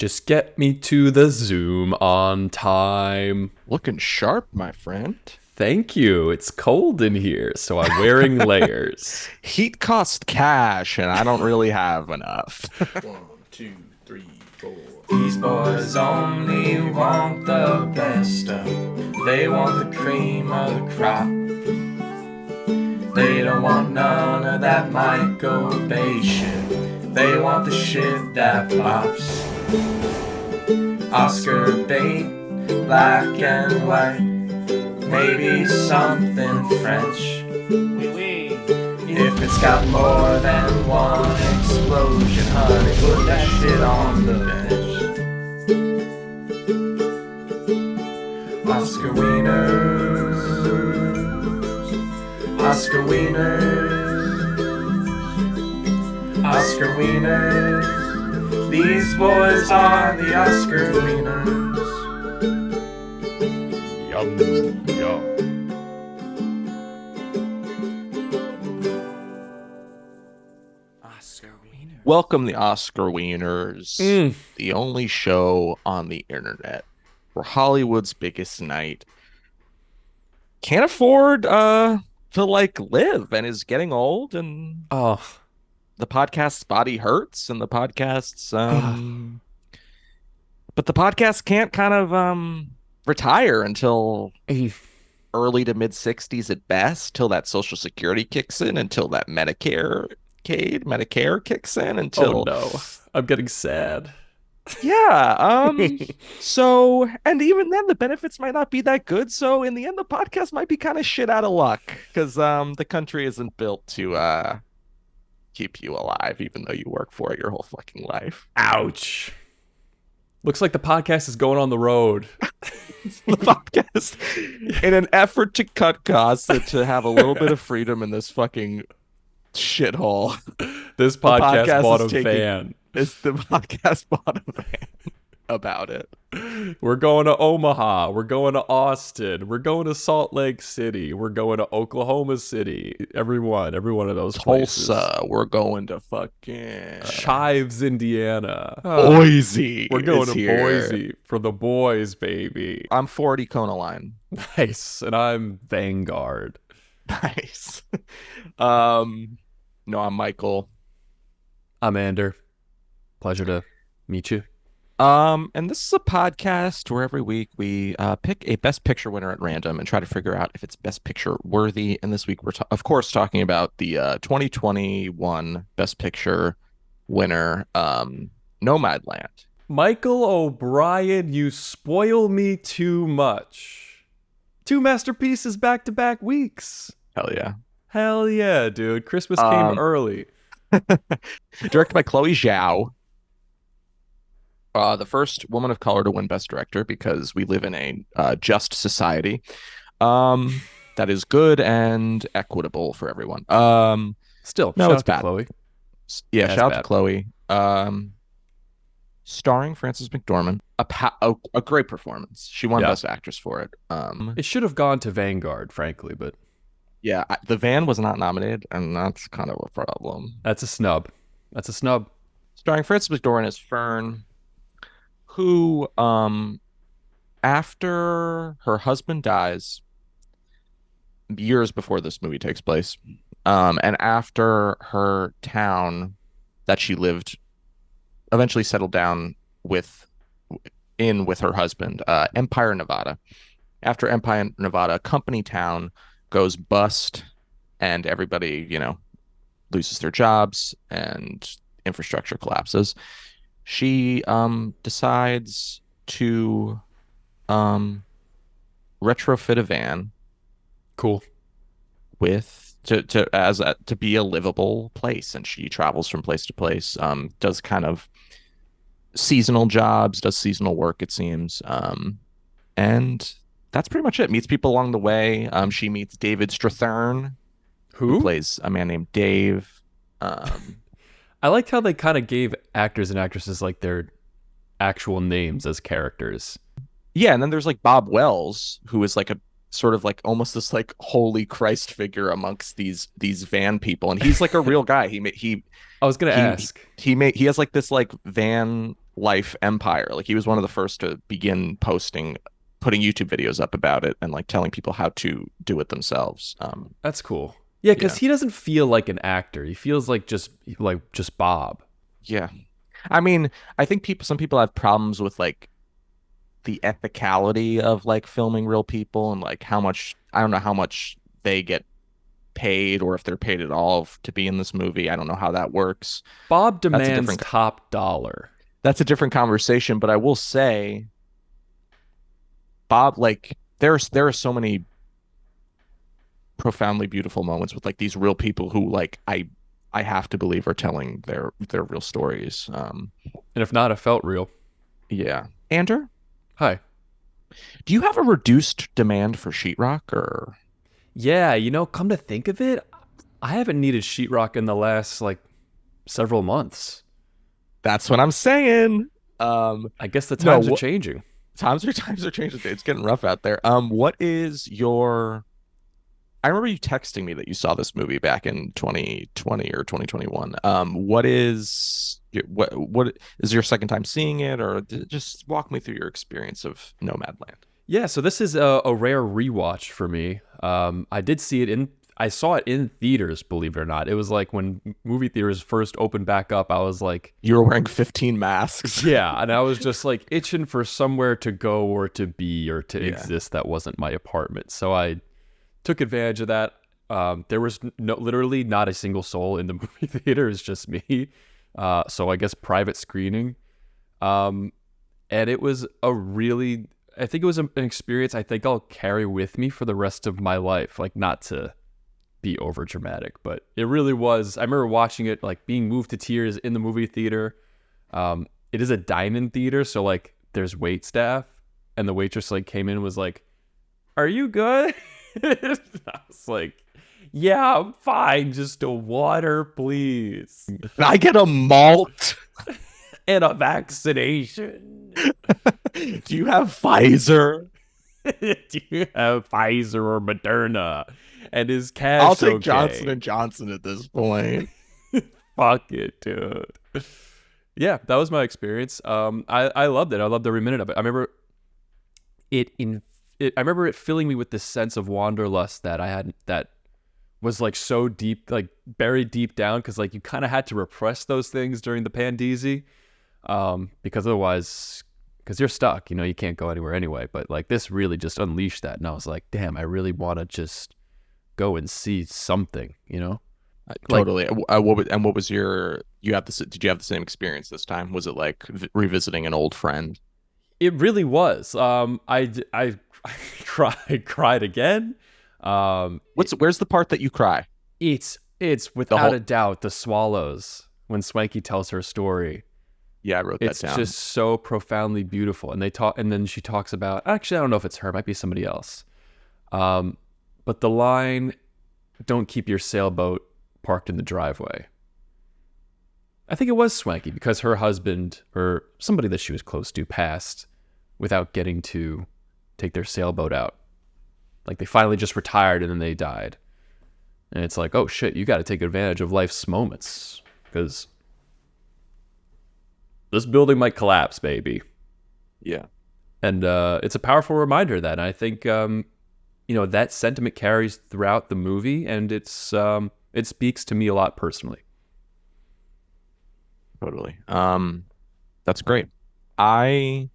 Just get me to the Zoom on time. Looking sharp, my friend. Thank you. It's cold in here, so I'm wearing layers. Heat cost cash, and I don't really have enough. 1, 2, 3, 4. These boys only want the best of. They want the cream of the crop. They don't want none of that Michael Bay shit. They want the shit that pops. Oscar bait, black and white. Maybe something French. If it's got more than one explosion, honey, put that shit on the bench. Oscar Wieners, Oscar Wieners, Oscar Wieners. These boys are the Oscar Wieners. Yum, yum. Welcome, the Oscar Wieners, the only show on the internet where Hollywood's biggest night can't afford to live and is getting old, and Oh, the podcast's body hurts, and the podcast's but the podcast can't kind of retire until early to mid 60s at best, till that Social Security kicks in, until that Medicare kicks in, until oh no. I'm getting sad. yeah. So, and even then the benefits might not be that good, so in the end the podcast might be kind of shit out of luck, because the country isn't built to keep you alive even though you work for it your whole fucking life. Ouch. Looks like the podcast is going on the road. The podcast, in an effort to cut costs and to have a little bit of freedom in this fucking shithole, This the podcast bought a is taking- van. It's the podcast bought a van about it. We're going to Omaha. We're going to Austin. We're going to Salt Lake City. We're going to Oklahoma City. Every one of those places. Tulsa, we're going to fucking Chives, Indiana. Boise. We're going is to here. Boise for the boys, baby. I'm Ford Econoline. Nice. And I'm Vanguard. Nice. No, I'm Michael. I'm Ander. Pleasure to meet you. And this is a podcast where every week we pick a Best Picture winner at random and try to figure out if it's Best Picture worthy. And this week we're of course talking about the 2021 Best Picture winner, Nomadland. Michael O'Brien, you spoil me too much. 2 masterpieces back-to-back weeks. Hell yeah. Hell yeah, dude. Christmas came early. Directed by Chloe Zhao. The first woman of color to win Best Director, because we live in a just society that is good and equitable for everyone. Still, no, shout it's out to bad. Chloe. Yeah, That's shout out bad. to Chloe. Starring Frances McDormand, a great performance. She won Yeah. Best Actress for it. It should have gone to Vanguard, frankly, but Yeah, The Van was not nominated, and that's kind of a problem. that's a snub. That's a snub. Starring Frances McDormand as Fern, who, after her husband dies, years before this movie takes place, and after her town that she lived eventually settled down with her husband, Empire, Nevada. After Empire, Nevada, company town goes bust, and everybody, loses their jobs and infrastructure collapses. She decides to retrofit a van Cool. to be a livable place, and she travels from place to place, does kind of seasonal jobs, does seasonal work, it seems, and that's pretty much it. Meets people along the way. She meets David Strathairn, who Who? plays a man named Dave. I liked how they kind of gave actors and actresses like their actual names as characters. Yeah, and then there's like Bob Wells, who is like a sort of like almost this like holy Christ figure amongst these van people, and he's like a real guy. I was gonna ask. He has like this like van life empire. Like he was one of the first to begin putting YouTube videos up about it and like telling people how to do it themselves. That's cool. Yeah, because Yeah. he doesn't feel like an actor. He feels like just Bob. Yeah. I mean, I think some people have problems with like the ethicality of like filming real people and like how much, I don't know how much they get paid or if they're paid at all to be in this movie. I don't know how that works. Bob That's a demands different top dollar. that's a different conversation, but I will say Bob, like there are so many profoundly beautiful moments with like these real people who like I have to believe are telling their real stories. And if not, it felt real. Yeah. Andrew, Hi. do you have a reduced demand for sheetrock or Yeah, come to think of it, I haven't needed sheetrock in the last like several months. that's what I'm saying. I guess the No, times are changing. times are changing. It's getting rough out there. What is your I remember you texting me that you saw this movie back in 2020 or 2021. What is your second time seeing it, or just walk me through your experience of Nomadland? Yeah, so this is a rare rewatch for me. I saw it in theaters, believe it or not. It was like when movie theaters first opened back up, I was like, You were wearing 15 masks. yeah, and I was just like itching for somewhere to go or to be or to Yeah. exist that wasn't my apartment. So I took advantage of that. There was literally not a single soul in the movie theater. It's just me. So I guess private screening. And it was I think it was an experience I think I'll carry with me for the rest of my life. Like, not to be over dramatic, but it really was. I remember watching it, like being moved to tears in the movie theater. It is a dine-in theater, so like there's wait staff, and the waitress like came in and was like, "Are you good?" I was like, "Yeah, I'm fine. Just a water, please, Can I get a malt? and a vaccination." Do you have Pfizer? Do you have Pfizer or Moderna? And is cash I'll take okay? Johnson and Johnson at this point. Fuck it, dude. Yeah, that was my experience. I loved it. I loved every minute of it. I remember I remember it filling me with this sense of wanderlust that I had, that was like so deep, like buried deep down, because like you kind of had to repress those things during the Pandeezy, because otherwise, because you're stuck, you can't go anywhere anyway. But like this really just unleashed that, and I was like, damn, I really want to just go and see something, Totally. What was your? Did you have the same experience this time? Was it like revisiting an old friend? It really was. I cried again. Where's the part that you cry? It's without a doubt the swallows, when Swanky tells her story. Yeah, I wrote that It's down. just so profoundly beautiful. And then she talks about, actually, I don't know if it's her, it might be somebody else. But the line, "Don't keep your sailboat parked in the driveway." I think it was Swanky, because her husband or somebody that she was close to passed without getting to take their sailboat out. Like they finally just retired and then they died. And it's like, oh shit, you got to take advantage of life's moments, because this building might collapse, baby. Yeah. And it's a powerful reminder of that. And I think, that sentiment carries throughout the movie, and it speaks to me a lot personally. Totally. That's great. I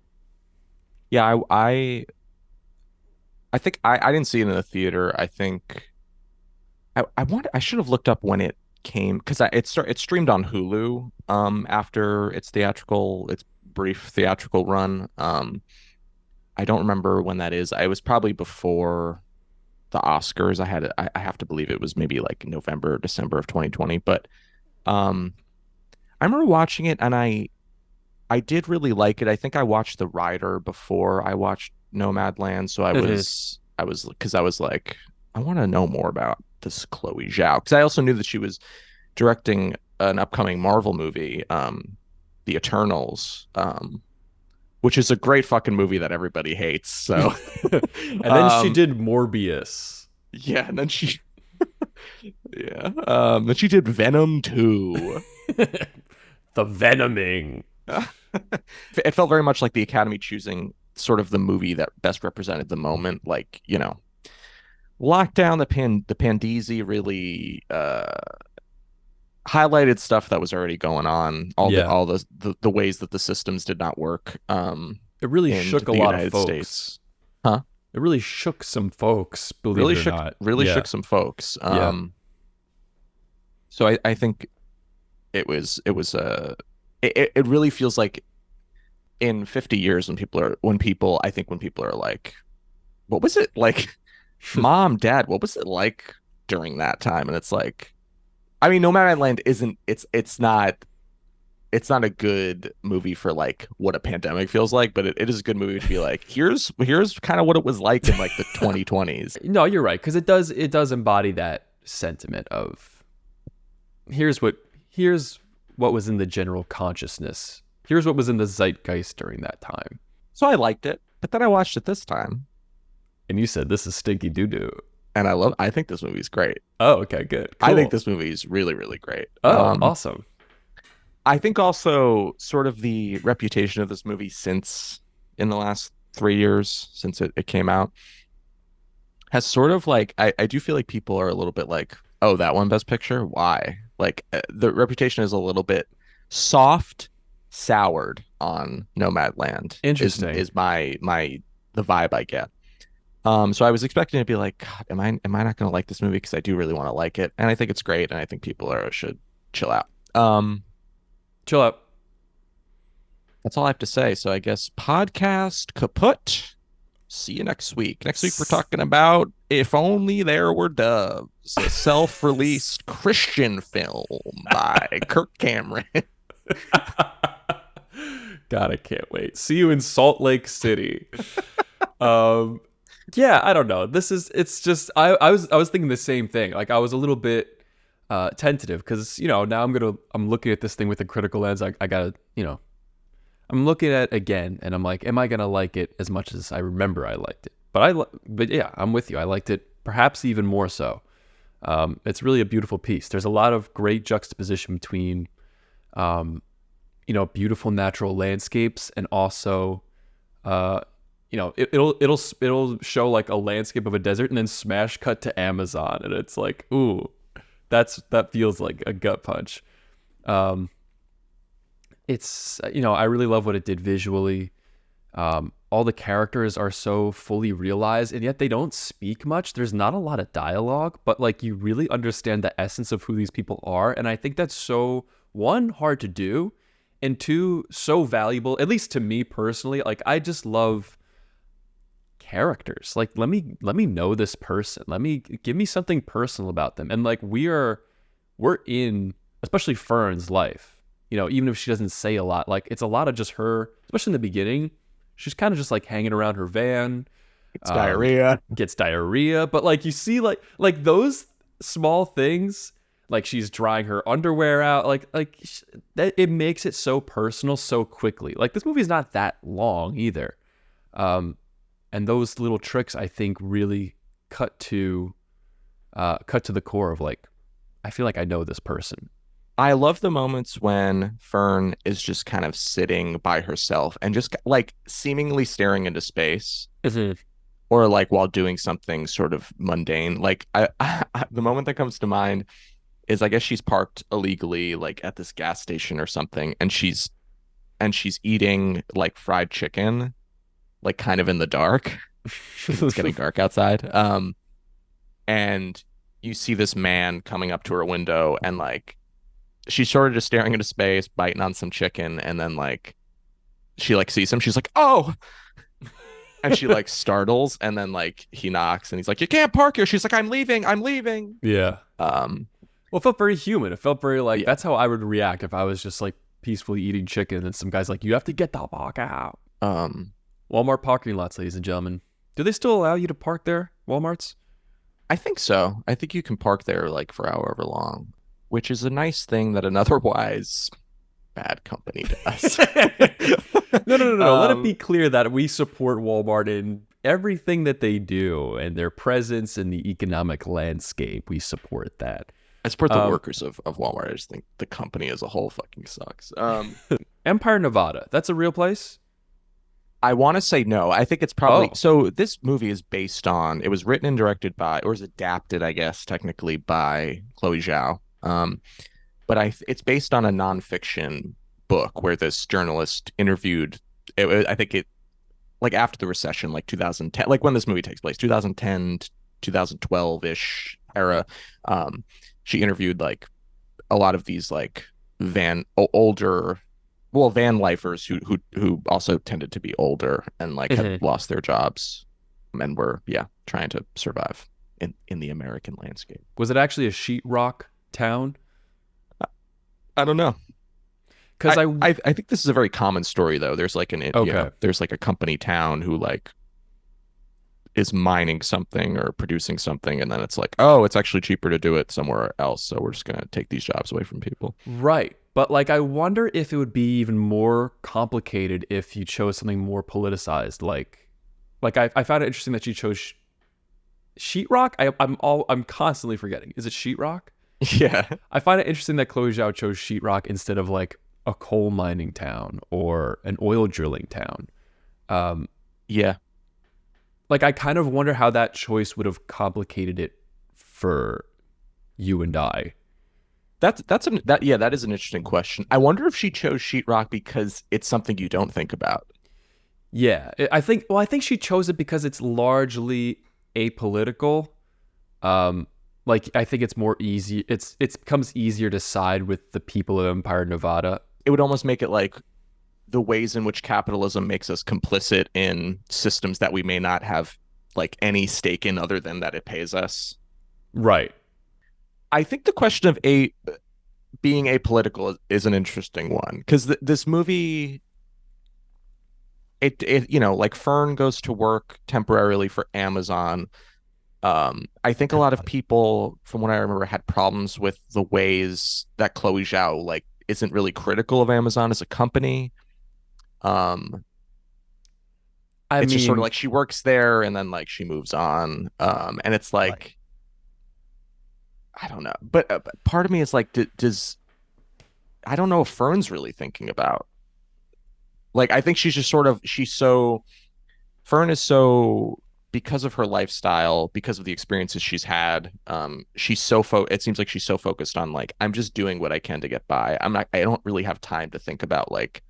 think I didn't see it in the theater. I think I should have looked up when it came, because it streamed on Hulu after its brief theatrical run. I don't remember when that is. I was probably before the Oscars. I have to believe it was maybe like November or December of 2020. But I remember watching it, and I did really like it. I think I watched The Rider before I watched Nomadland, so I was like, I want to know more about this Chloe Zhao, because I also knew that she was directing an upcoming Marvel movie, The Eternals, which is a great fucking movie that everybody hates. So, And then she did Morbius. yeah, and then she, yeah, then she did Venom 2. The Venoming. It felt very much like the Academy choosing sort of the movie that best represented the moment. Like, lockdown, the Pandisi really highlighted stuff that was already going on, Yeah. all the ways that the systems did not work It really in shook a the lot of United folks. States. Huh? It really shook some folks, believe Really it or shook not. really Yeah. shook some folks. Yeah. So I think it was it really feels like in 50 years when people are like, what was it like, mom, dad, what was it like during that time? And it's like, I mean, Nomadland isn't it's not a good movie for like what a pandemic feels like, but it is a good movie to be like, here's kind of what it was like in like the 2020s. No, you're right, because it does embody that sentiment of here's what was in the general consciousness. Here's what was in the zeitgeist during that time. So I liked it, but then I watched it this time, And you said this is stinky doo doo. and I think this movie's great. Oh, okay, good. Cool. I think this movie is really, really great. Oh, awesome. I think also sort of the reputation of this movie since in the last 3 years since it came out has sort of like, I do feel like people are a little bit like, oh, that one Best Picture? Why? Like the reputation is a little bit soft, soured on Nomadland. Interesting. Is the vibe I get. So I was expecting to be like, God, am I not going to like this movie? Because I do really want to like it, and I think it's great, and I think people should chill out. Chill out. That's all I have to say. So I guess podcast kaput. See you next week. Next week we're talking about If Only There Were Doves, a self-released Christian film by Kirk Cameron. God, I can't wait. See you in Salt Lake City. Yeah, I don't know. It's just I was thinking the same thing. Like I was a little bit tentative because now I'm looking at this thing with a critical lens. I gotta I'm looking at it again and I'm like, am I gonna like it as much as I remember I liked it? But yeah, I'm with you. I liked it perhaps even more so. It's really a beautiful piece. There's a lot of great juxtaposition between beautiful natural landscapes and also it'll show like a landscape of a desert and then smash cut to Amazon and it's like, ooh, that feels like a gut punch. It's I really love what it did visually. All the characters are so fully realized and yet they don't speak much. There's not a lot of dialogue, but like you really understand the essence of who these people are, and I think that's so, one, hard to do, and two, so valuable, at least to me personally. Like I just love characters. Like let me know this person. Give me something personal about them. And like we're in, especially Fern's life, even if she doesn't say a lot, like it's a lot of just her, especially in the beginning. She's kind of just like hanging around her van. Gets diarrhea. But like you see like those small things, like she's drying her underwear out, that it makes it so personal so quickly. Like this movie is not that long either. And those little tricks I think really cut to the core of like, I feel like I know this person. I love the moments when Fern is just kind of sitting by herself and just like seemingly staring into space, or like while doing something sort of mundane. Like the moment that comes to mind is, I guess she's parked illegally like at this gas station or something, and she's eating like fried chicken, like kind of in the dark. It's getting dark outside. And you see this man coming up to her window, and like she's sort of just staring into space, biting on some chicken, and then like she like sees him, she's like, oh, and she like startles, and then like he knocks and he's like, you can't park here. She's like, I'm leaving. Yeah. Well, it felt very human. It felt very like, that's how I would react if I was just like peacefully eating chicken and some guy's like, you have to get the fuck out. Walmart parking lots, ladies and gentlemen. Do they still allow you to park there, Walmarts? I think so. I think you can park there like for however long, which is a nice thing that an otherwise bad company does. No. Let it be clear that we support Walmart in everything that they do and their presence in the economic landscape. We support that. I support the workers of Walmart. I just think the company as a whole fucking sucks. Empire, Nevada. That's a real place? I want to say no. I think it's probably Oh. so. This movie is based on. It was written and directed by, or is adapted, I guess, technically by Chloe Zhao. But it's based on a nonfiction book where this journalist interviewed. I think it like after the recession, like 2010, like when this movie takes place, 2010 to 2012 ish era. Um, she interviewed like a lot of these like older van lifers who also tended to be older and like had lost their jobs and were trying to survive in the American landscape. Was it actually a sheetrock town? I don't know. Because I think this is a very common story though. There's like there's like a company town who like is mining something or producing something, and then it's like, oh, it's actually cheaper to do it somewhere else, so we're just gonna take these jobs away from people. Right. But like I wonder if it would be even more complicated if you chose something more politicized. Like I found it interesting that you chose sheetrock. I'm constantly forgetting. Is it sheetrock? Yeah. I find it interesting that Chloe Zhao chose sheetrock instead of like a coal mining town or an oil drilling town. Yeah. Like I kind of wonder how that choice would have complicated it for you and I. That is an interesting question. I wonder if she chose sheetrock because it's something you don't think about. Yeah, I think she chose it because it's largely apolitical. Like I think it's more easy. It becomes easier to side with the people of Empire, Nevada. It would almost make it like the ways in which capitalism makes us complicit in systems that we may not have like any stake in other than that it pays us. Right. I think the question of being apolitical is an interesting one because this movie, it like Fern goes to work temporarily for Amazon. I think a lot of people, from what I remember, had problems with the ways that Chloe Zhao like isn't really critical of Amazon as a company. It's just sort of like she works there and then like she moves on. And it's like, I don't know, but part of me is like, does I don't know if Fern's really thinking about. Like, I think she's just sort of Fern is so because of her lifestyle, because of the experiences she's had. She's so it seems like she's so focused on like I'm just doing what I can to get by. I don't really have time to think about like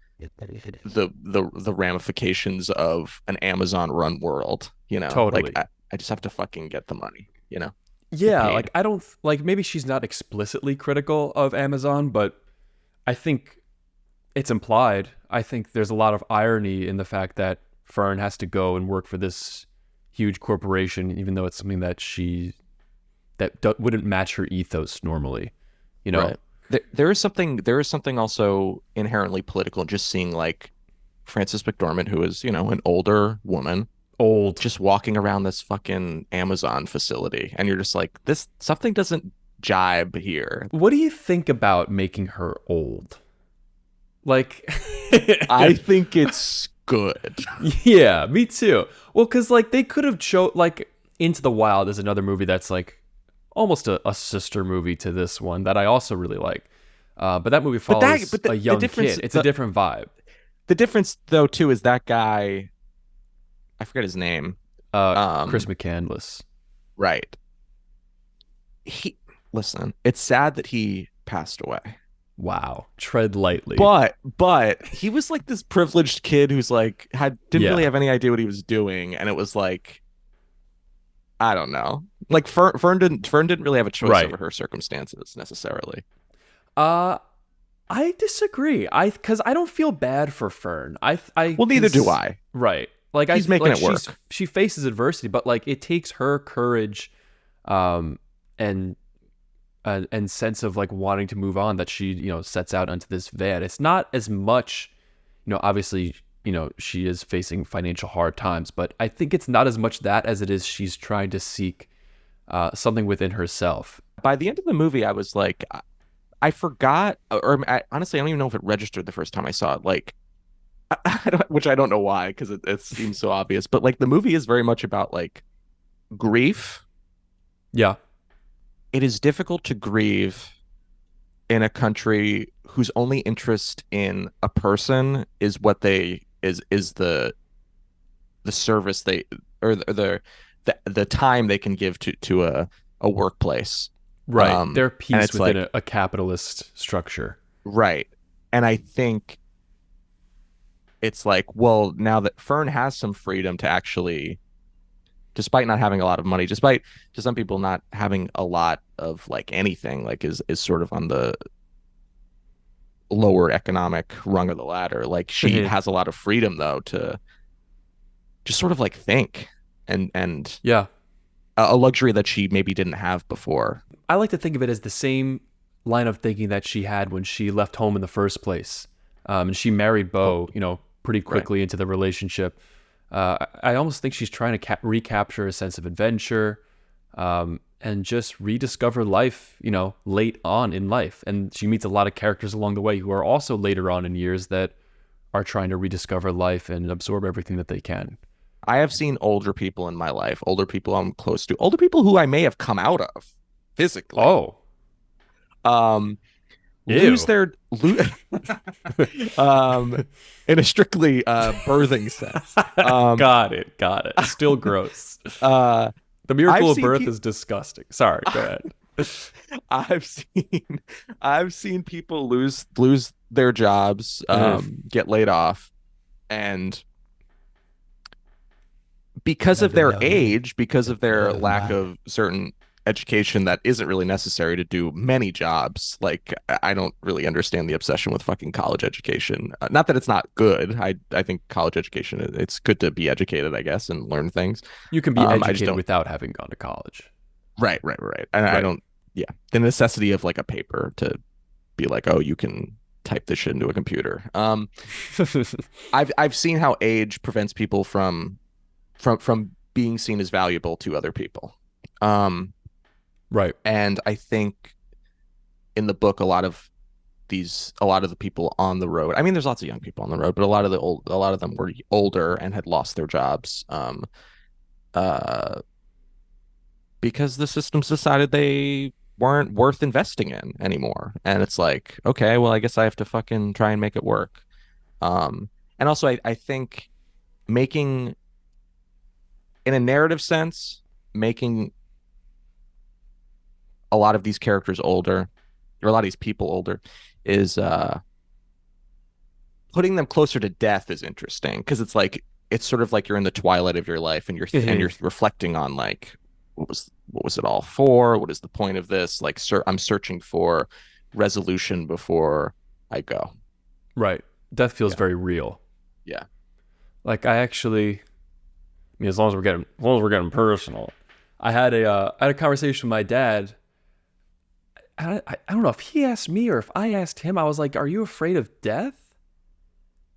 the ramifications of an Amazon run world. Totally. Like I just have to fucking get the money. Yeah, like I don't like maybe she's not explicitly critical of Amazon, but I think it's implied. I think there's a lot of irony in the fact that Fern has to go and work for this huge corporation, even though it's something that wouldn't match her ethos normally. Right. There is something also inherently political in just seeing like Frances McDormand, who is an older woman, just walking around this fucking Amazon facility, and you're just like, this something doesn't jibe here. What do you think about making her old? Like, I think it's good. Yeah, me too. Well, because like they could have like Into the Wild is another movie that's like almost a sister movie to this one that I also really like. But that movie follows a young kid. It's a different vibe. The difference though too is that guy, I forget his name. Chris McCandless. Right. Listen, it's sad that he passed away. Wow. Tread lightly. But he was like this privileged kid who's like didn't really have any idea what he was doing, and it was like, I don't know. Like Fern didn't really have a choice over her circumstances necessarily. I disagree. Because I don't feel bad for Fern. Well, neither do I. Right. Like he's making it work. She faces adversity, but like it takes her courage, and sense of like wanting to move on that she sets out onto this van. It's not as much, obviously she is facing financial hard times, but I think it's not as much that as it is she's trying to seek something within herself. By the end of the movie, I was like, I forgot, or honestly, I don't even know if it registered the first time I saw it. Like, which I don't know why, because it seems so obvious. But like the movie is very much about like grief. Yeah. It is difficult to grieve in a country whose only interest in a person is what they is the service they or the time they can give to a workplace. Right. Their And piece it's within like, a capitalist structure. right. And I think it's like, well, now that Fern has some freedom to actually, despite not having a lot of money, despite to some people not having a lot of like anything, like is sort of on the lower economic rung of the ladder. Like she Mhm. has a lot of freedom though to just sort of like think and Yeah. a luxury that she maybe didn't have before. I like to think of it as the same line of thinking that she had when she left home in the first place. And she married Oh, Bo, pretty right. quickly into the relationship. I almost think she's trying to recapture a sense of adventure, and just rediscover life, late on in life. And she meets a lot of characters along the way who are also later on in years that are trying to rediscover life and absorb everything that they can. I have seen older people in my life, older people I'm close to, older people who I may have come out of physically, Oh, um, lose ew. their um, in a strictly birthing sense. Got it. Got it. Still gross. Uh, The I've miracle of seen birth people. is disgusting. Sorry, go ahead. I've seen I've seen people lose their jobs, Mhm. get laid off, and because of their Machiavelli. age, because of their lack Machiavelli. of certain education that isn't really necessary to do many jobs. Like I don't really understand the obsession with fucking college education. Not that it's not good. I think college education, it's good to be educated, I guess, and learn things. You can be I just educated don't. without having gone to college. Right. And I Right. don't. Yeah, the necessity of like a paper to be like, oh, you can type this shit into a computer. I've seen how age prevents people from being seen as valuable to other people. Right. And I think in the book, a lot of the people on the road. I mean, there's lots of young people on the road, but a lot of them were older and had lost their jobs. Uh, because the systems decided they weren't worth investing in anymore. And it's like, okay, well, I guess I have to fucking try and make it work. And also, I think making, in a narrative sense, making a lot of these characters older, or a lot of these people older, is putting them closer to death is interesting because it's sort of like you're in the twilight of your life and Mhm. you're reflecting on like what was it all for? What is the point of this? Like, I'm searching for resolution before I go. Right. Death feels Yeah, very real. yeah. Like I mean, as long as we're getting personal, I had a conversation with my dad. I don't know if he asked me or if I asked him. I was like, "Are you afraid of death?"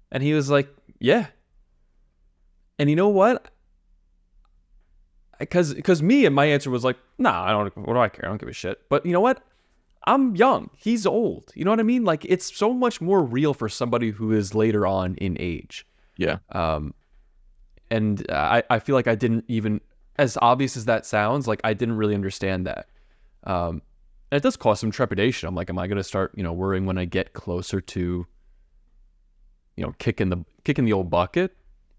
And he was like, "Yeah." And you know what? Because me and my answer was like, "Nah, I don't. What do I care? I don't give a shit." But you know what? I'm young. He's old. You know what I mean? Like it's so much more real for somebody who is later on in age. Yeah. Um, and I feel like I didn't even, as obvious as that sounds, like I didn't really understand that. And it does cause some trepidation. I'm like, am I going to start, worrying when I get closer to, kicking the old bucket?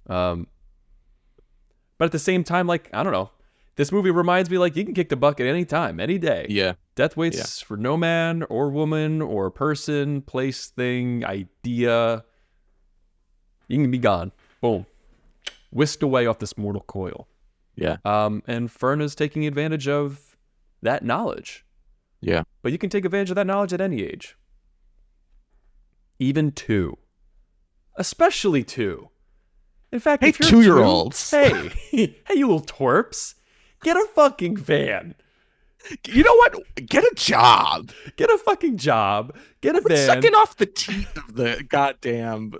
Um, but at the same time, like, I don't know. This movie reminds me like you can kick the bucket anytime, any day. Yeah. Death Yeah. waits for no man or woman or person, place, thing, idea. You can be gone. Boom. Whisked away off this mortal coil. Yeah. And Fern is taking advantage of that knowledge. Yeah. But you can take advantage of that knowledge at any age. Even 2. Especially 2. In fact, Hey, if you're 2-year-olds. 2, hey, you little twerps, get a fucking van. You know what? Get a job. Get a fucking job. Get a Quit van. sucking off the teeth of the goddamn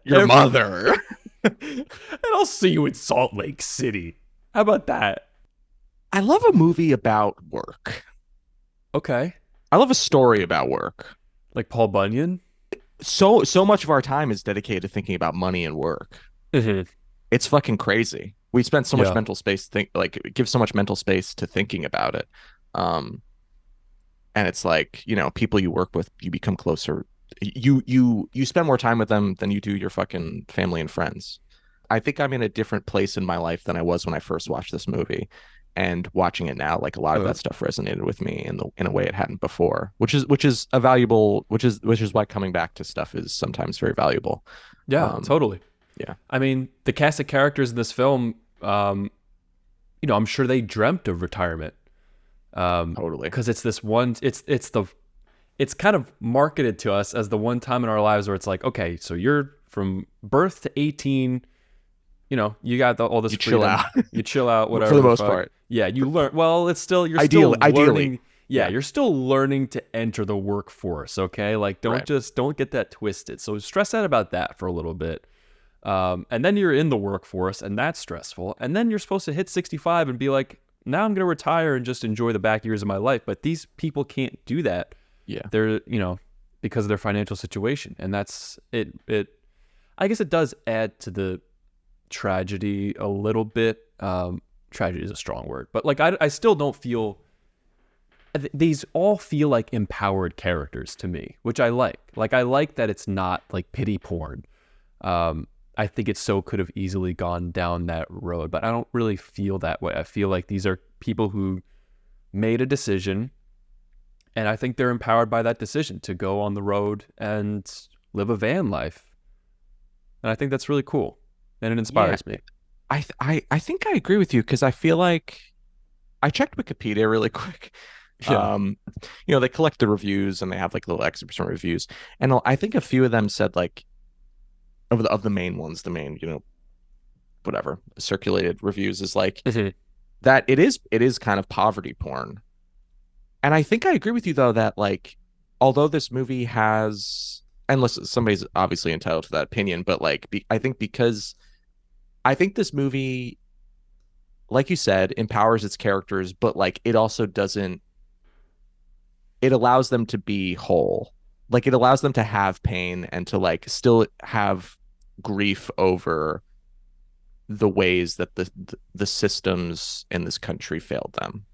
your Every- mother. And I'll see you in Salt Lake City. How about that? I love a movie about work. Okay. I love a story about work. Like Paul Bunyan? So much of our time is dedicated to thinking about money and work. Mm-hmm. It's fucking crazy. We spend so much Yeah. mental space give so much mental space to thinking about it. And it's like, people you work with, you become closer you spend more time with them than you do your fucking family and friends. I think I'm in a different place in my life than I was when I first watched this movie. And watching it now, like a lot of that stuff resonated with me in a way it hadn't before, which is a valuable, which is why coming back to stuff is sometimes very valuable. Yeah, Um, totally. yeah, I mean, the cast of characters in this film, I'm sure they dreamt of retirement. totally. Because it's this one, it's kind of marketed to us as the one time in our lives where it's like, okay, so you're from birth to 18, you got all this You freedom. chill out You chill out, whatever. for the most fuck. part. Yeah, you learn. Well, it's still you're Ideally, still learning. Yeah, yeah. you're still learning to enter the workforce. Okay, like Right. don't get that twisted. So stress out about that for a little bit, and then you're in the workforce, and that's stressful. And then you're supposed to hit 65 and be like, now I'm gonna retire and just enjoy the back years of my life. But these people can't do that. Yeah, They're because of their financial situation, and that's it. I guess it does add to the tragedy a little bit. Tragedy is a strong word, but like I still don't feel these all feel like empowered characters to me, which I like. Like I like that it's not like pity porn. I think it so could have easily gone down that road, but I don't really feel that way. I feel like these are people who made a decision, and I think they're empowered by that decision to go on the road and live a van life. And I think that's really cool, and it inspires me. I think I agree with you because I feel like I checked Wikipedia really quick. Yeah. They collect the reviews and they have like little excerpts from reviews, and I think a few of them said like of the main ones, the main whatever circulated reviews is like that it is kind of poverty porn. And I think I agree with you though that like although this movie has, and listen, somebody's obviously entitled to that opinion, but like I think this movie, like you said, empowers its characters, but like it also doesn't, it allows them to be whole. Like it allows them to have pain and to like still have grief over the ways that the systems in this country failed them.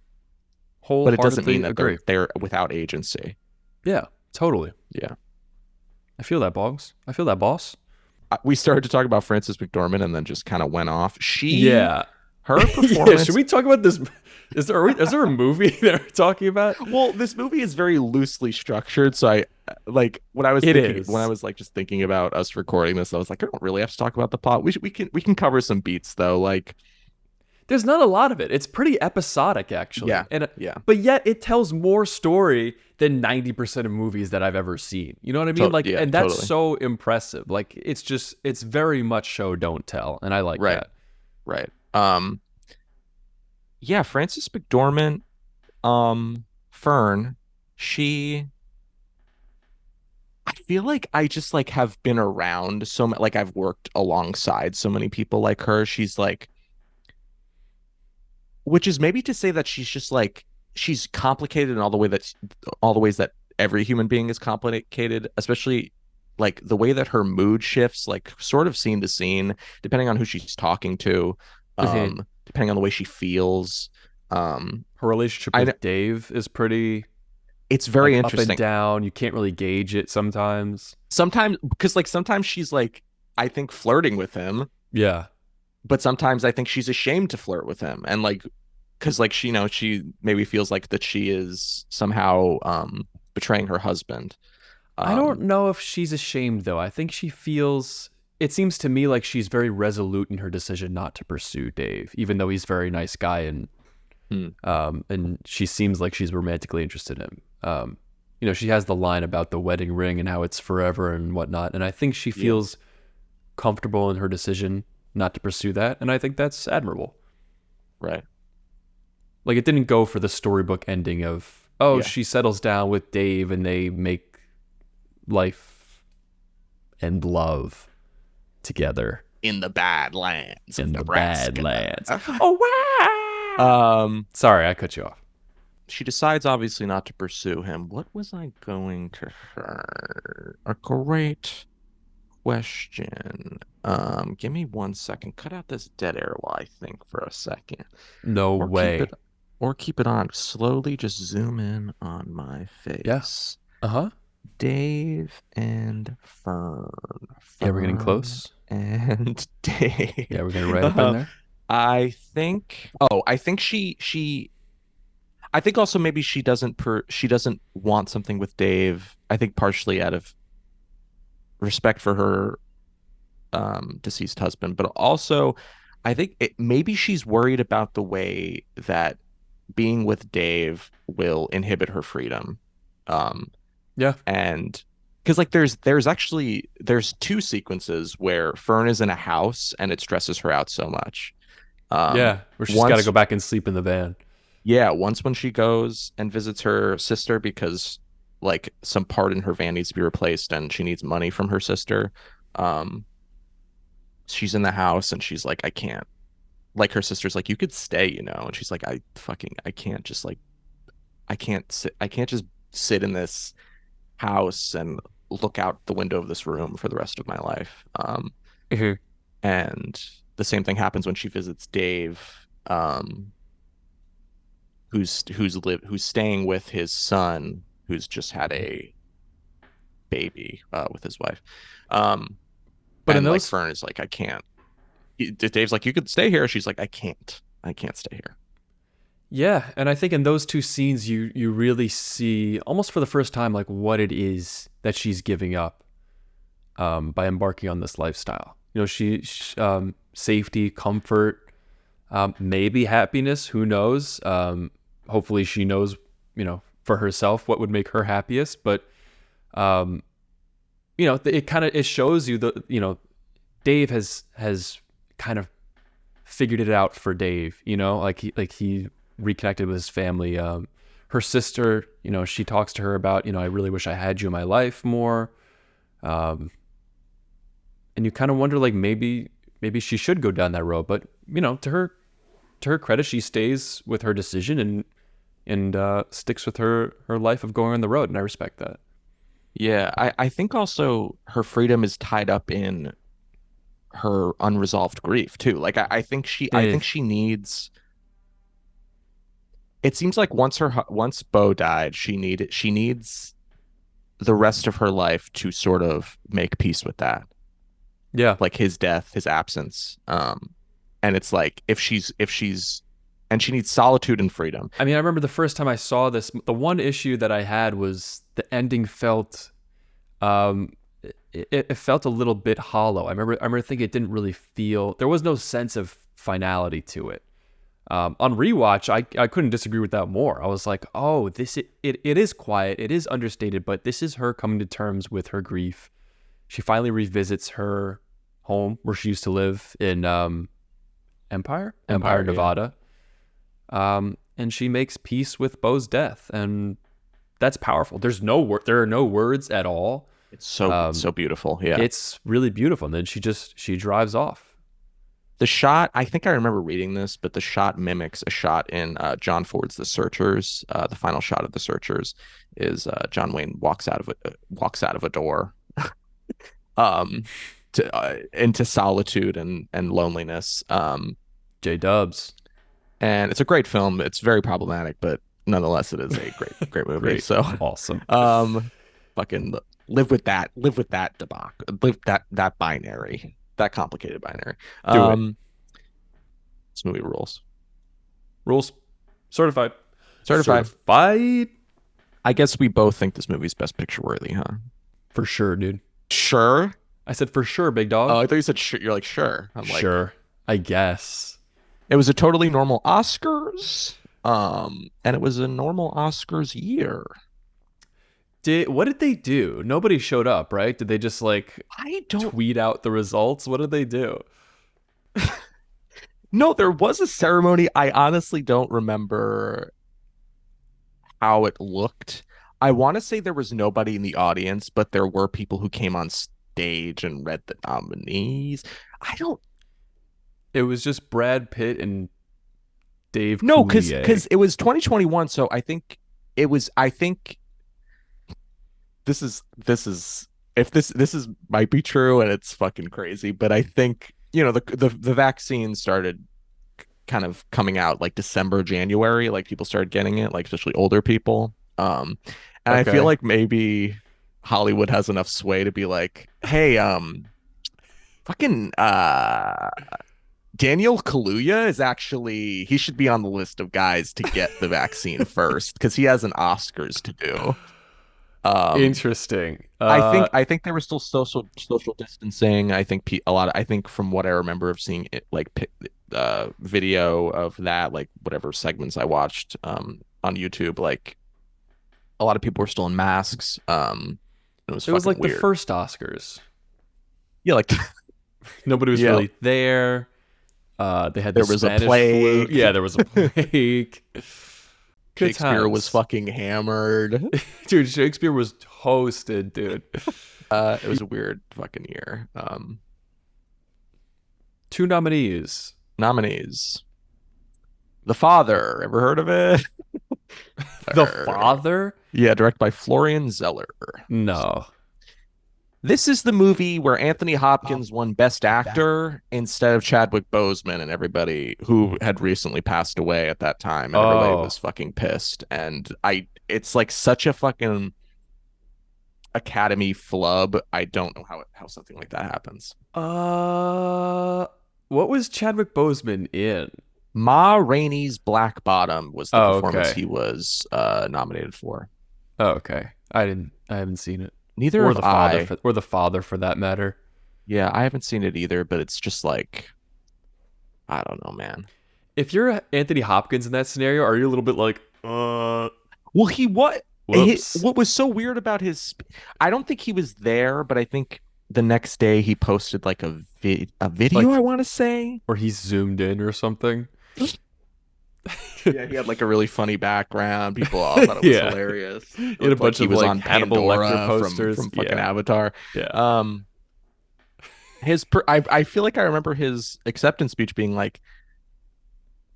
But it doesn't mean Wholeheartedly that agree. they're without agency. Yeah, totally. Yeah. I feel that, Boggs. I feel that, boss. We started to talk about Frances McDormand and then just kind of went off. Yeah. Her Yeah, performance. should we talk about this? Is there a movie that we're talking about? Well, this movie is very loosely structured, so I like when I was It thinking is. when I was like just thinking about us recording this, I was like, I don't really have to talk about the plot. We can cover some beats though, like There's not a lot of it. It's pretty episodic, actually. Yeah, And yeah. But yet it tells more story than 90% of movies that I've ever seen. You know what I mean? Like, yeah, and that's totally. so impressive. Like, it's very much show don't tell, and I like Right. that. Right. Yeah, Frances McDormand, Fern, she I feel like I just like have been around like I've worked alongside so many people like her. She's like, which is maybe to say that she's just like she's complicated in all the ways that every human being is complicated, especially like the way that her mood shifts, like sort of scene to scene, depending on who she's talking to, depending on the way she feels. Her relationship I with Dave is pretty It's very like, up and interesting. down. You can't really gauge it sometimes. Sometimes because like sometimes she's like I think flirting with him, Yeah. but sometimes I think she's ashamed to flirt with him, and like because like she maybe feels like that she is somehow betraying her husband. I don't know if she's ashamed, though. I think she feels. It seems to me like she's very resolute in her decision not to pursue Dave, even though he's a very nice guy, and she seems like she's romantically interested in him. She has the line about the wedding ring and how it's forever and whatnot, and I think she feels comfortable in her decision not to pursue that, and I think that's admirable. Right. Like, it didn't go for the storybook ending of, she settles down with Dave and they make life and love together In the Badlands. in the Nebraska. Badlands. Oh, wow! Sorry, I cut you off. She decides obviously not to pursue him. What was I going to say? A great question. Give me 1 second. Cut out this dead air while I think for a second. No way. Keep it on. Slowly just zoom in on my face. Yeah. Uh-huh. Dave and Fern. Yeah, we're getting Fern close. and Yeah, Dave. we're getting right up in Uh, there. I think I think also maybe she doesn't want something with Dave. I think partially out of respect for her deceased husband, but also I think maybe she's worried about the way that being with Dave will inhibit her freedom. Um, Yeah, and because like there's two sequences where Fern is in a house and it stresses her out so much. yeah. Where she's got to Once go back and sleep in the van. Yeah, once when she goes and visits her sister because like some part in her van needs to be replaced and she needs money from her sister. Um, she's in the house and she's like, I can't. Like her sister's like, you could stay, and she's like, I can't just like I can't just sit in this house and look out the window of this room for the rest of my life. Mhm. And the same thing happens when she visits Dave, who's staying with his son, who's just had a baby with his wife. Um, But in and like those, Fern is like, I can't. Dave's like, you could stay here. She's like, I can't. I can't stay here. yeah, and I think in those two scenes, you really see almost for the first time like what it is that she's giving up by embarking on this lifestyle. Safety, comfort, maybe happiness. Who knows? Hopefully, she knows, for herself what would make her happiest. But um, it shows you Dave has kind of figured it out for Dave. He reconnected with his family. Her sister, she talks to her about, I really wish I had you in my life more. Um, and you kind of wonder like maybe she should go down that road, but to her credit, she stays with her decision and sticks with her life of going on the road, and I respect that. Yeah, I think also her freedom is tied up in her unresolved grief too. Like I Mm, think she needs. It seems like once Bo died, she needs the rest of her life to sort of make peace with that, yeah, like his death, his absence. And it's like and she needs solitude and freedom. I mean, I remember the first time I saw this. The one issue that I had was the ending felt um, it felt a little bit hollow. I remember thinking it didn't really feel. There was no sense of finality to it. On rewatch, I couldn't disagree with that more. I was like, oh, it is quiet, it is understated, but this is her coming to terms with her grief. She finally revisits her home where she used to live in Empire, Empire, yeah. Nevada. And she makes peace with Bo's death, and that's powerful. There are no words at all. It's so beautiful. Yeah. It's really beautiful. And then she drives off. The shot, I think I remember reading this, but the shot mimics a shot in John Ford's The Searchers. The final shot of The Searchers is John Wayne walks out of a door, um, into solitude and loneliness. J Dubs, And it's a great film. It's very problematic, but nonetheless, it is a great movie. great, So, awesome. um, fucking live with that debacle, live that binary, that complicated binary. Do it. Um, this movie rules. Rules. Certified. Certified. Certified. I guess we both think this movie's best picture worthy, huh? For sure, dude. Sure. I said for sure, big Oh, dog. I thought you said sure. You're like sure. I'm like, Sure. I guess. it was a totally normal Oscars. And it was a normal Oscars year. What did they do? Nobody showed up, right? Did they just like I don't tweet out the results? What did they do? know. There was a ceremony. I honestly don't remember how it looked. I want to say there was nobody in the audience, but there were people who came on stage and read the nominees. I don't It was just Brad Pitt and Dave know Coulier. because it was 2021, so I think this is if this is might be true and it's fucking crazy, but I think the vaccine started kind of coming out like December, January, like people started getting it, like especially older people. And I feel Okay. like maybe Hollywood has enough sway to be like, hey, fucking Daniel Kaluuya is actually he should be on the list of guys to get the vaccine first because he has an Oscars to do. Um, Interesting. I think there was still social distancing. I think I think from what I remember of seeing it, like video of that, like whatever segments I watched on YouTube, like a lot of people were still in masks. It was It was fucking like the weird. first Oscars. Yeah, like Nobody was yeah, really there. They had the there was a Spanish plague. flu. Yeah, there was a plague. Good Shakespeare was times. fucking hammered. Dude, Shakespeare was toasted, dude. It was a weird fucking year. 2 nominees. Nominees. The Father. Ever heard of it? The Father? Yeah, directed by Florian Zeller. No. This is the movie where Anthony Hopkins won Best Actor instead of Chadwick Boseman and everybody who had recently passed away at that time, and everybody Oh. was fucking pissed. And it's like such a fucking Academy flub. I don't know how something like that happens. What was Chadwick Boseman in? Ma Rainey's Black Bottom was the Oh, performance okay. he was nominated for. Oh, okay. I haven't seen it. Neither Or have the father I. or the father for that matter. Yeah, I haven't seen it either, but it's just like I don't know, man. If you're Anthony Hopkins in that scenario, are you a little bit like, Well, whoops? what was so weird about I don't think he was there, but I think the next day he posted like a video, Like, I want to say. or he's zoomed in or something. Yeah, he had like a really funny background. People all thought it was Yeah. hilarious. He It had a looked like bunch he of was like on Hannibal Lecter Pandora posters. from fucking Yeah. Avatar. Yeah. I feel like I remember his acceptance speech being like,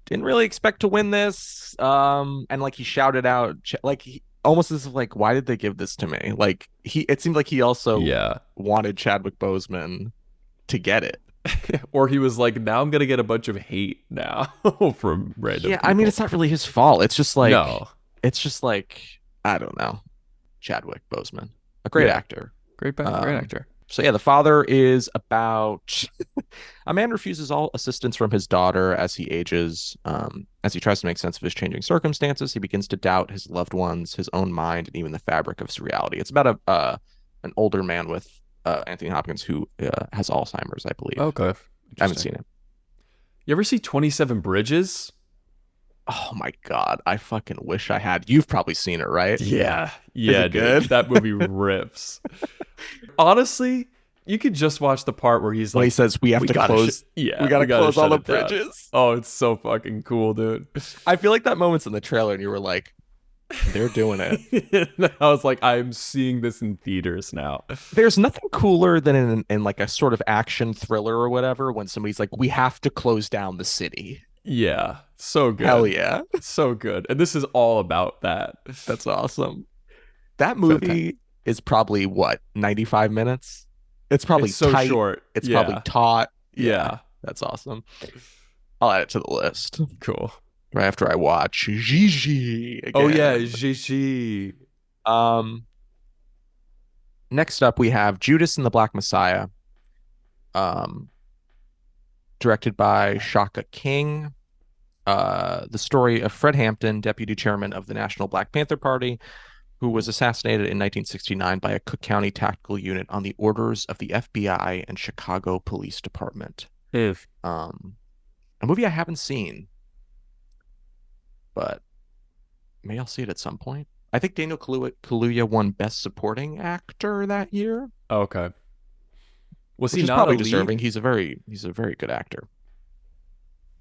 didn't really expect to win this. And like he shouted out, like almost as if like, why did they give this to me? Like it seemed like he also Yeah. wanted Chadwick Boseman to get it. Or he was like, now I'm gonna get a bunch of hate now from random Yeah, people. I mean, it's not really his fault. It's just like, No. I don't know, Chadwick Boseman, a great Yeah. actor. Great Um, actor. So yeah, The Father is about a man refuses all assistance from his daughter as he ages. As he tries to make sense of his changing circumstances, he begins to doubt his loved ones, his own mind, and even the fabric of his reality. It's about an older man with Anthony Hopkins who has Alzheimer's, I believe. Okay. I haven't seen it. You ever see 27 Bridges? Oh my God, I fucking wish I had. You've probably seen it, right? Yeah. Yeah, it dude. good? That movie rips. Honestly, you could just watch the part where he's When like, he says we have to close, we gotta close all the shut it down." bridges. Oh, it's so fucking cool, dude. I feel like that moment's in the trailer, and you were like, they're doing it. I was like, I'm seeing this in theaters now. There's nothing cooler than in like a sort of action thriller or whatever when somebody's like, we have to close down the city. Yeah, so good. Hell yeah. So good. And this is all about that. That's awesome. That movie is probably what, 95 minutes? It's probably It's so tight. short. It's Yeah. probably taut. Yeah. That's awesome. I'll add it to the list Cool. right after I watch Gigi again. Oh yeah, Gigi. Next up we have Judas and the Black Messiah. Directed by Shaka King. The story of Fred Hampton, deputy chairman of the National Black Panther Party, who was assassinated in 1969 by a Cook County tactical unit on the orders of the FBI and Chicago Police Department. A movie I haven't seen, but maybe I'll see it at some point. I think Daniel Kaluuya won Best Supporting Actor that year. Okay. Was Which he is not probably a lead? deserving. He's a very good actor.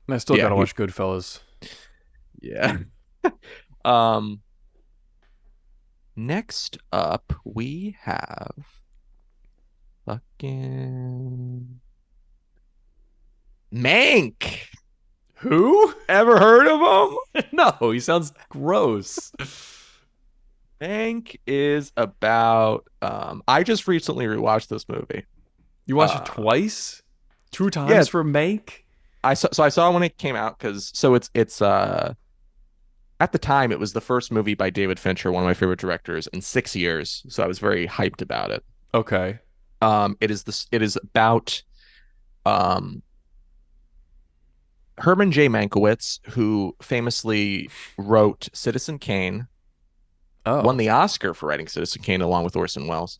I still Yeah, gotta watch Goodfellas. Yeah. Next up we have fucking Mank. Who? Ever heard of him? No, he sounds gross. Mank is about I just recently rewatched this movie. You watched it twice? 2 times yeah. for Mank? I saw it when it came out because it's At the time, it was the first movie by David Fincher, one of my favorite directors, in 6 years. So I was very hyped about it. Okay. It is about um Herman J. Mankiewicz, who famously wrote Citizen Kane, won Oh. the Oscar for writing Citizen Kane along with Orson Welles.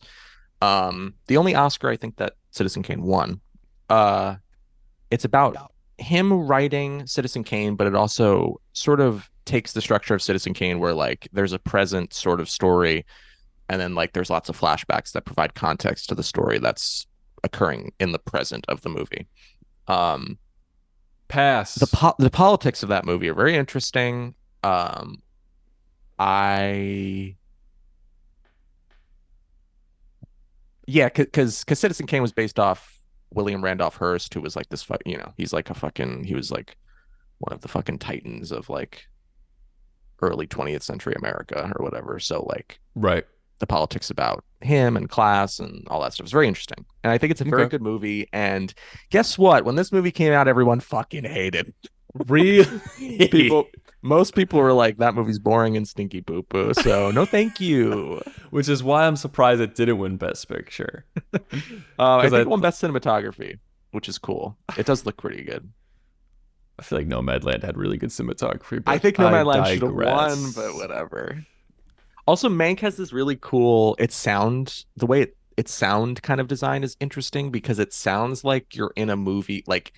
The only Oscar I think that Citizen Kane won. Uh, it's about him writing Citizen Kane, but it also sort of takes the structure of Citizen Kane where like there's a present sort of story, and then like there's lots of flashbacks that provide context to the story that's occurring in the present of the movie. Um, Pass. the politics of that movie are very interesting. Um, I Yeah, because Citizen Kane was based off William Randolph Hearst, who was like this, he's like he was like one of the fucking titans of like early 20th century America or whatever. So like Right. the politics about him and class and all that stuff is very interesting. And I think it's a very Okay. good movie. And guess what? When this movie came out, everyone fucking hated it. Really? Most people were like, that movie's boring and stinky poo poo. So no, thank you. Which is why I'm surprised it didn't win Best Picture. I think I it won best cinematography, which is cool. It does look pretty good. I feel like Nomadland had really good cinematography. I But think Nomadland should have digress. won, but whatever. Also, Mank has this really cool. The way its sound kind of design is interesting because it sounds like you're in a movie. Like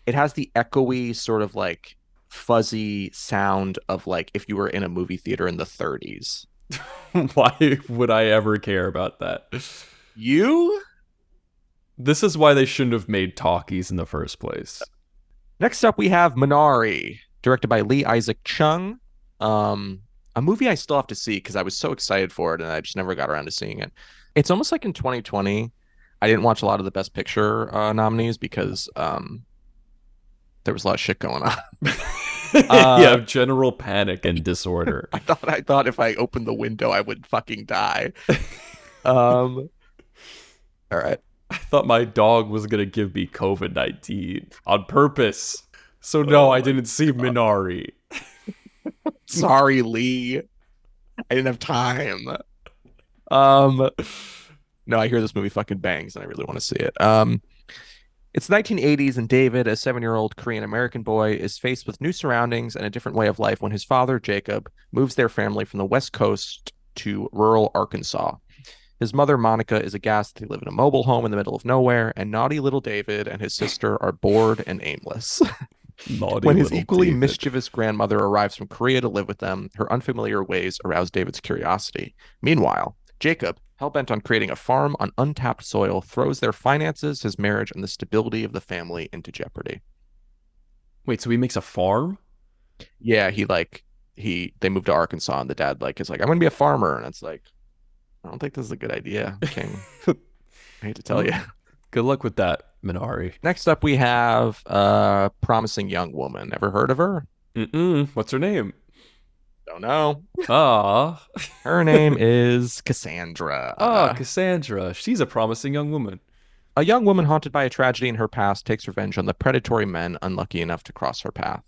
it has the echoey sort of like fuzzy sound of like if you were in a movie theater in the 30s. Why would I ever care about that? You? This is why they shouldn't have made talkies in the first place. Next up, we have Minari, directed by Lee Isaac Chung. A movie I still have to see because I was so excited for it and I just never got around to seeing it. It's almost like in 2020, I didn't watch a lot of the Best Picture nominees because there was a lot of shit going on. Yeah, general panic and disorder. I thought if I opened the window, I would fucking die. All right. I thought my dog was gonna give me COVID-19 on purpose. So no, I didn't see Minari. Sorry, Lee. I didn't have time. No, I hear this movie fucking bangs and I really want to see it. It's 1980s and David, a 7-year-old Korean American boy, is faced with new surroundings and a different way of life when his father, Jacob, moves their family from the West Coast to rural Arkansas. His mother, Monica, is aghast that they live in a mobile home in the middle of nowhere, and naughty little David and his sister are bored and aimless. Naughty When his little equally David. mischievous grandmother arrives from Korea to live with them, her unfamiliar ways arouse David's curiosity. Meanwhile, Jacob, hell-bent on creating a farm on untapped soil, throws their finances, his marriage, and the stability of the family into jeopardy. Wait, so he makes a farm? Yeah, they moved to Arkansas, and the dad is like, I'm gonna be a farmer, and it's like, I don't think this is a good idea, King. I hate to tell you. Good luck with that, Minari. Next up, we have a promising young woman. Ever heard of her? What's her name? Don't know. Ah. Her name is Cassandra. Cassandra. She's a promising young woman. A young woman haunted by a tragedy in her past takes revenge on the predatory men unlucky enough to cross her path.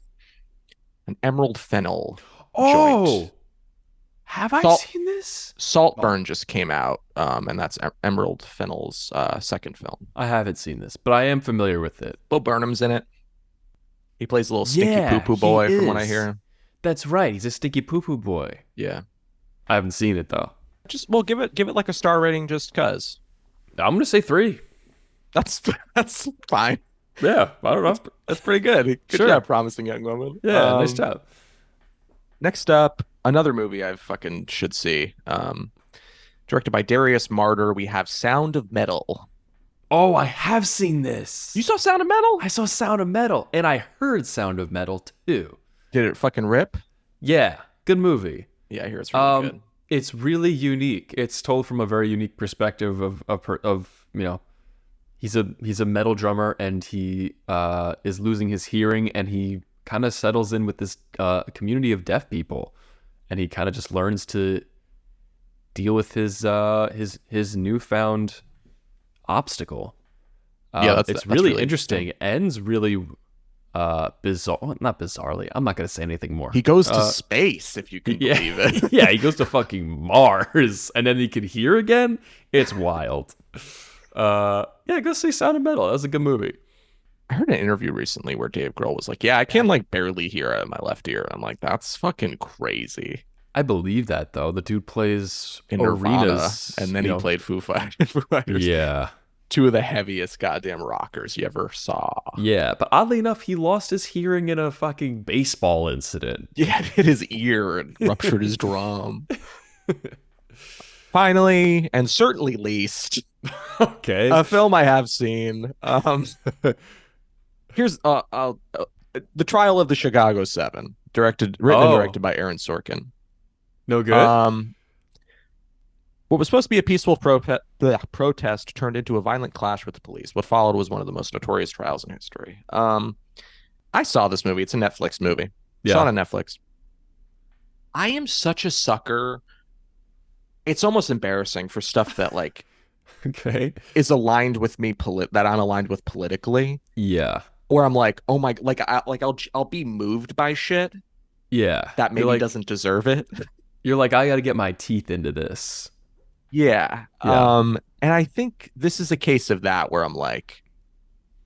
An emerald fennel joint. Have I Salt- seen this? Saltburn just came out, and that's Emerald Fennel's second film. I haven't seen this, but I am familiar with it. Will Burnham's in it. He plays a little stinky Yeah, poo-poo boy he from what I is. hear. That's right. He's a stinky poo-poo boy. Yeah. I haven't seen it though. Give it like a star rating just cuz. I'm gonna say 3. That's fine. Yeah, I don't know. That's pretty good. Good Sure. job, promising young woman. Yeah, nice job. Next up, another movie I fucking should see. Directed by Darius Martyr, we have Sound of Metal. Oh, I have seen this. You saw Sound of Metal? I saw Sound of Metal, and I heard Sound of Metal too. Did it fucking rip? Yeah, good movie. Yeah, I hear it's really good. It's really unique. It's told from a very unique perspective of he's a metal drummer and he is losing his hearing and he kind of settles in with this community of deaf people and he kind of just learns to deal with his newfound obstacle. Yeah, it's that's really really interesting. It ends really not bizarrely. I'm not gonna say anything more. He goes to space, if you can believe it. Yeah, he goes to fucking Mars, and then he can hear again. It's wild. Yeah, go see Sound of Metal. That was a good movie. I heard an interview recently where Dave Grohl was like, "Yeah, I can like barely hear out of my left ear." I'm like, "That's fucking crazy." I believe that though. The dude plays In Nirvana, arenas, and then he played Foo Fighters. Yeah. Two of the heaviest goddamn rockers you ever saw. Yeah, but oddly enough, he lost his hearing in a fucking baseball incident. Yeah, hit his ear and ruptured his drum. Finally, and certainly least, Okay. a film I have seen. Here's The Trial of the Chicago 7, written and directed by Aaron Sorkin. No good. What was supposed to be a peaceful protest turned into a violent clash with the police. What followed was one of the most notorious trials in history. I saw this movie. It's a Netflix movie. Yeah. Saw it on Netflix. I am such a sucker. It's almost embarrassing for stuff that like Okay. is aligned with me that I'm aligned with politically. Yeah. Where I'm like, oh my, I'll be moved by shit Yeah. that maybe doesn't deserve it. You're like, I got to get my teeth into this. Yeah. Yeah. And I think this is a case of that where I'm like,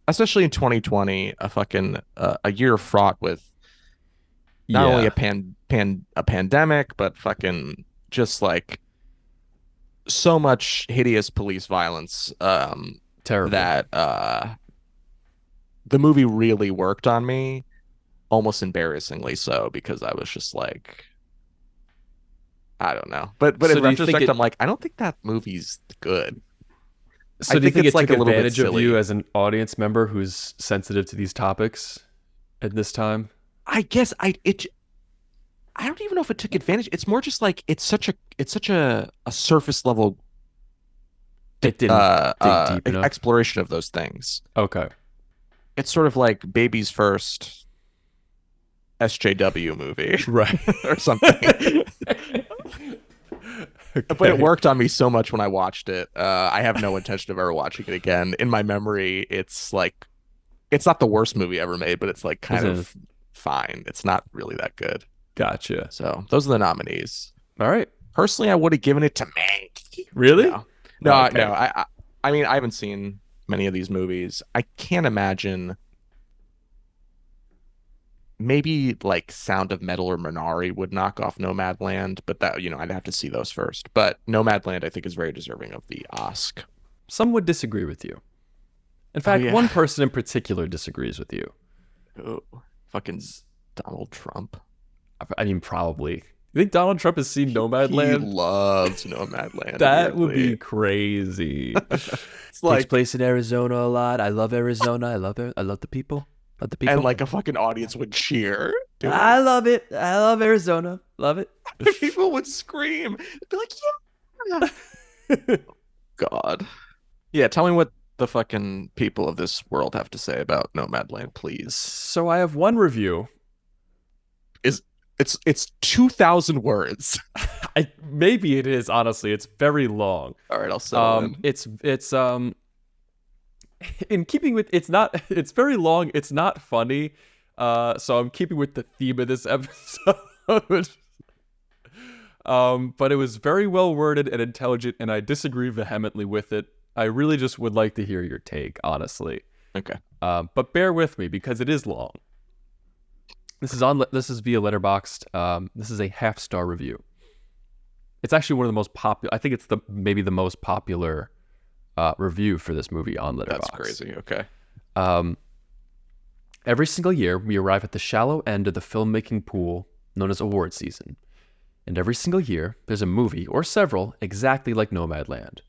especially in 2020, a year fraught with not only a pandemic, but fucking just like so much hideous police violence. Terrible. That the movie really worked on me, almost embarrassingly so, because I was just like, I don't know. But So in retrospect, I'm like, I don't think that movie's good. So do you think it's it like took a little bit advantage of silly. you as an audience member who's sensitive to these topics at this time? I guess I don't even know if it took advantage. It's more just like it's such a surface level It didn't dig deep enough. exploration of those things. Okay. It's sort of like Baby's first SJW movie, Right. or something. But it worked on me so much when I watched it. I have no intention of ever watching it again. In my memory, it's like it's not the worst movie ever made, but it's like kind of fine. It's not really that good. Gotcha. So those are the nominees. All right. Personally, I would have given it to Mank. Really? No. Okay. I mean, I haven't seen many of these movies. I can't imagine. Maybe like Sound of Metal or Minari would knock off Nomadland, but that I'd have to see those first. But Nomadland, I think, is very deserving of the Oscar. Some would disagree with you. In fact, one person in particular disagrees with you. Oh, fucking Donald Trump. I mean, probably. You think Donald Trump has seen Nomadland? He loves Nomadland. That would be crazy. It's like takes place in Arizona a lot. I love Arizona. I love the people. Love the people. And like a fucking audience would cheer. Dude. I love it. I love Arizona. Love it. People would scream. They'd be like, yeah. God. Yeah, tell me what the fucking people of this world have to say about Nomadland, please. So I have one review. It's 2,000 words. Maybe it is, honestly. It's very long. All right, I'll settle in. It's in keeping with it's very long. It's not funny. So I'm keeping with the theme of this episode. But it was very well worded and intelligent, and I disagree vehemently with it. I really just would like to hear your take, honestly. Okay. But bear with me because it is long. This is via Letterboxd. This is a 5-star review. It's actually one of the most popular. I think it's maybe the most popular review for this movie on Letterboxd. That's crazy. Okay. Every single year, we arrive at the shallow end of the filmmaking pool known as award season. And every single year, there's a movie, or several, exactly like Nomadland.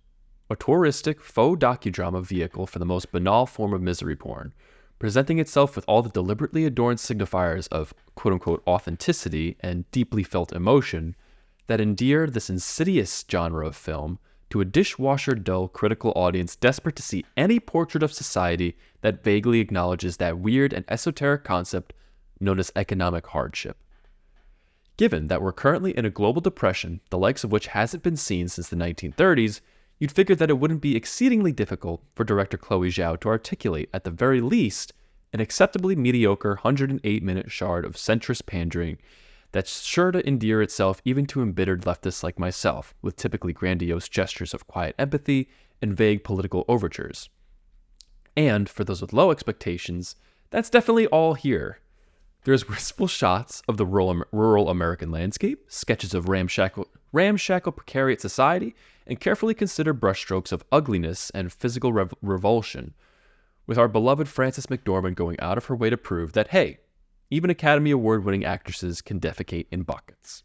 A touristic, faux docudrama vehicle for the most banal form of misery porn, presenting itself with all the deliberately adorned signifiers of quote-unquote authenticity and deeply felt emotion that endear this insidious genre of film to a dishwasher-dull critical audience desperate to see any portrait of society that vaguely acknowledges that weird and esoteric concept known as economic hardship. Given that we're currently in a global depression, the likes of which hasn't been seen since the 1930s, you'd figure that it wouldn't be exceedingly difficult for director Chloe Zhao to articulate, at the very least, an acceptably mediocre 108-minute shard of centrist pandering that's sure to endear itself even to embittered leftists like myself, with typically grandiose gestures of quiet empathy and vague political overtures. And for those with low expectations, that's definitely all here. There's wistful shots of the rural American landscape, sketches of ramshackle precariat society, and carefully considered brushstrokes of ugliness and physical revulsion, with our beloved Frances McDormand going out of her way to prove that, hey, even Academy Award-winning actresses can defecate in buckets.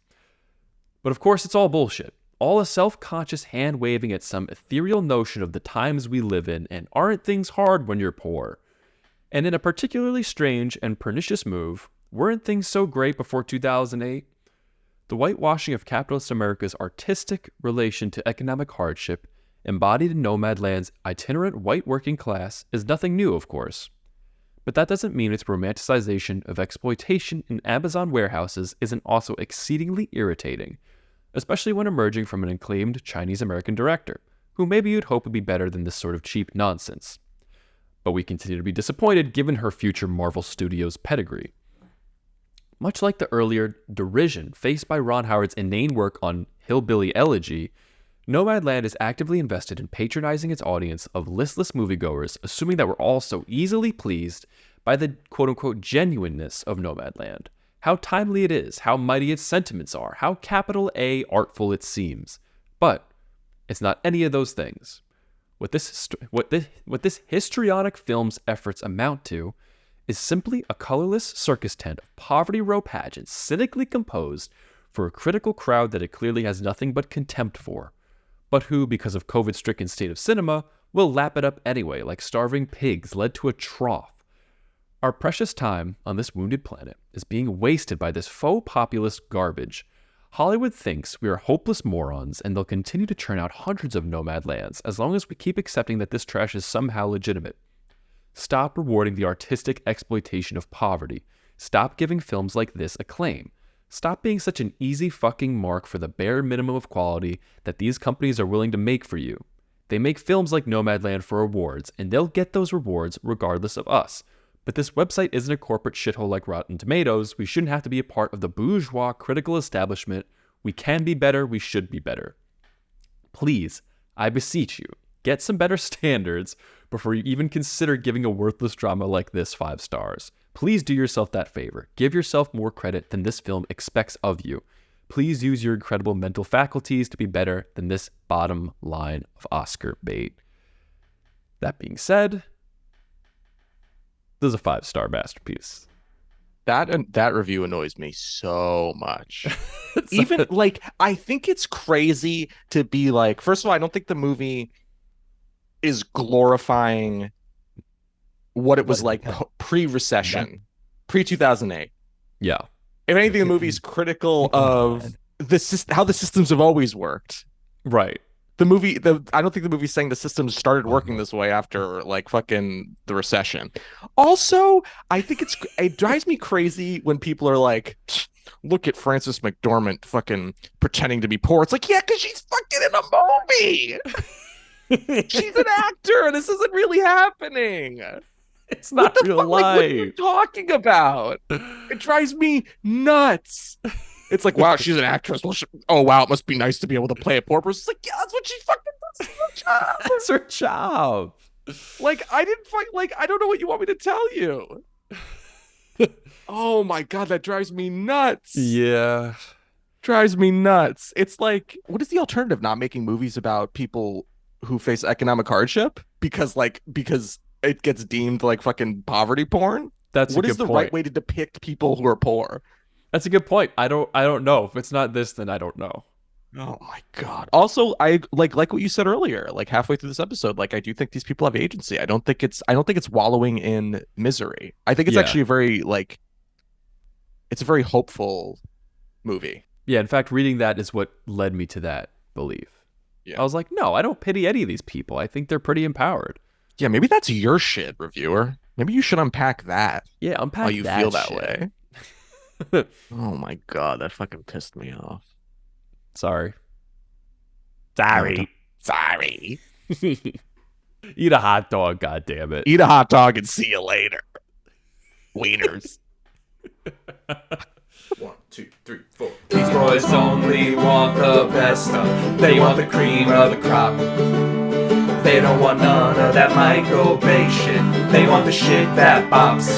But of course, it's all bullshit. All a self-conscious hand-waving at some ethereal notion of the times we live in, and aren't things hard when you're poor? And in a particularly strange and pernicious move, weren't things so great before 2008? The whitewashing of capitalist America's artistic relation to economic hardship, embodied in Nomadland's itinerant white working class, is nothing new, of course. But that doesn't mean its romanticization of exploitation in Amazon warehouses isn't also exceedingly irritating, especially when emerging from an acclaimed Chinese-American director, who maybe you'd hope would be better than this sort of cheap nonsense. But we continue to be disappointed given her future Marvel Studios pedigree. Much like the earlier derision faced by Ron Howard's inane work on Hillbilly Elegy, Nomadland is actively invested in patronizing its audience of listless moviegoers, assuming that we're all so easily pleased by the quote-unquote genuineness of Nomadland, how timely it is, how mighty its sentiments are, how capital A artful it seems. But it's not any of those things. What this histrionic film's efforts amount to is simply a colorless circus tent of poverty row pageants cynically composed for a critical crowd that it clearly has nothing but contempt for, but who, because of COVID-stricken state of cinema, will lap it up anyway like starving pigs led to a trough. Our precious time on this wounded planet is being wasted by this faux populist garbage. Hollywood thinks we are hopeless morons, and they'll continue to churn out hundreds of Nomadlands as long as we keep accepting that this trash is somehow legitimate. Stop rewarding the artistic exploitation of poverty. Stop giving films like this acclaim. Stop being such an easy fucking mark for the bare minimum of quality that these companies are willing to make for you. They make films like Nomadland for awards, and they'll get those rewards regardless of us. But this website isn't a corporate shithole like Rotten Tomatoes. We shouldn't have to be a part of the bourgeois critical establishment. We can be better. We should be better. Please, I beseech you, get some better standards before you even consider giving a worthless drama like this 5 stars. Please do yourself that favor. Give yourself more credit than this film expects of you. Please use your incredible mental faculties to be better than this bottom line of Oscar bait. That being said, this is a 5-star masterpiece. That review annoys me so much. Even like, I think it's crazy to be like, first of all, I don't think the movie is glorifying what it was like pre-recession, pre-2008. Yeah. If anything, the movie's critical of how the systems have always worked. Right. I don't think the movie's saying the systems started working this way after like fucking the recession. Also, I think it drives me crazy when people are like, look at Frances McDormand fucking pretending to be poor. It's like, yeah, because she's fucking in a movie. She's an actor. This isn't really happening. It's not real life. Like, what are you talking about? It drives me nuts. It's like, wow, she's an actress. Well, oh, wow, it must be nice to be able to play a poor person. It's like, yeah, that's what she fucking does. That's her job. That's her job. Like, I don't know what you want me to tell you. Oh my God, that drives me nuts. Yeah. Drives me nuts. It's like, what is the alternative? Not making movies about people who face economic hardship because it gets deemed like fucking poverty porn? What is the right way to depict people who are poor? That's a good point. I don't know. If it's not this, then I don't know. Oh my God. Also, I like what you said earlier, like halfway through this episode, like I do think these people have agency. I don't think it's wallowing in misery. I think it's actually it's a very hopeful movie. Yeah, in fact, reading that is what led me to that belief. Yeah. I was like, no, I don't pity any of these people. I think they're pretty empowered. Yeah, maybe that's your shit, reviewer. Maybe you should unpack that. Yeah, unpack how you that feel that shit. way. Oh my God, that fucking pissed me off. Sorry. Eat a hot dog, goddammit. Eat a hot dog and see you later. Wieners. 1, 2, 3, 4. These boys only want the best stuff. They want the cream of the crop. They don't want none of that Michael Bay shit. They want the shit that bops.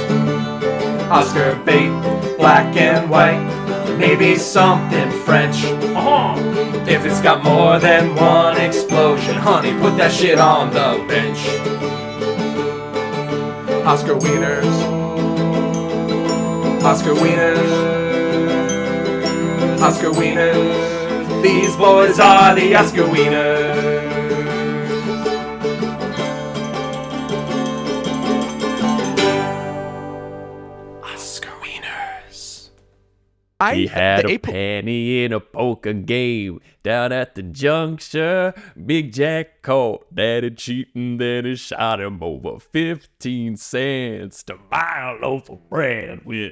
Oscar bait, black and white, maybe something French. If it's got more than one explosion, honey, put that shit on the bench. Oscar Wieners, Oscar Wieners, Oscar Wieners. These boys are the Oscar Wieners. Oscar Wieners. He had the a penny in a poker game down at the juncture. Big Jack caught Daddy cheating, then he shot him over 15 cents to buy a loaf of bread with.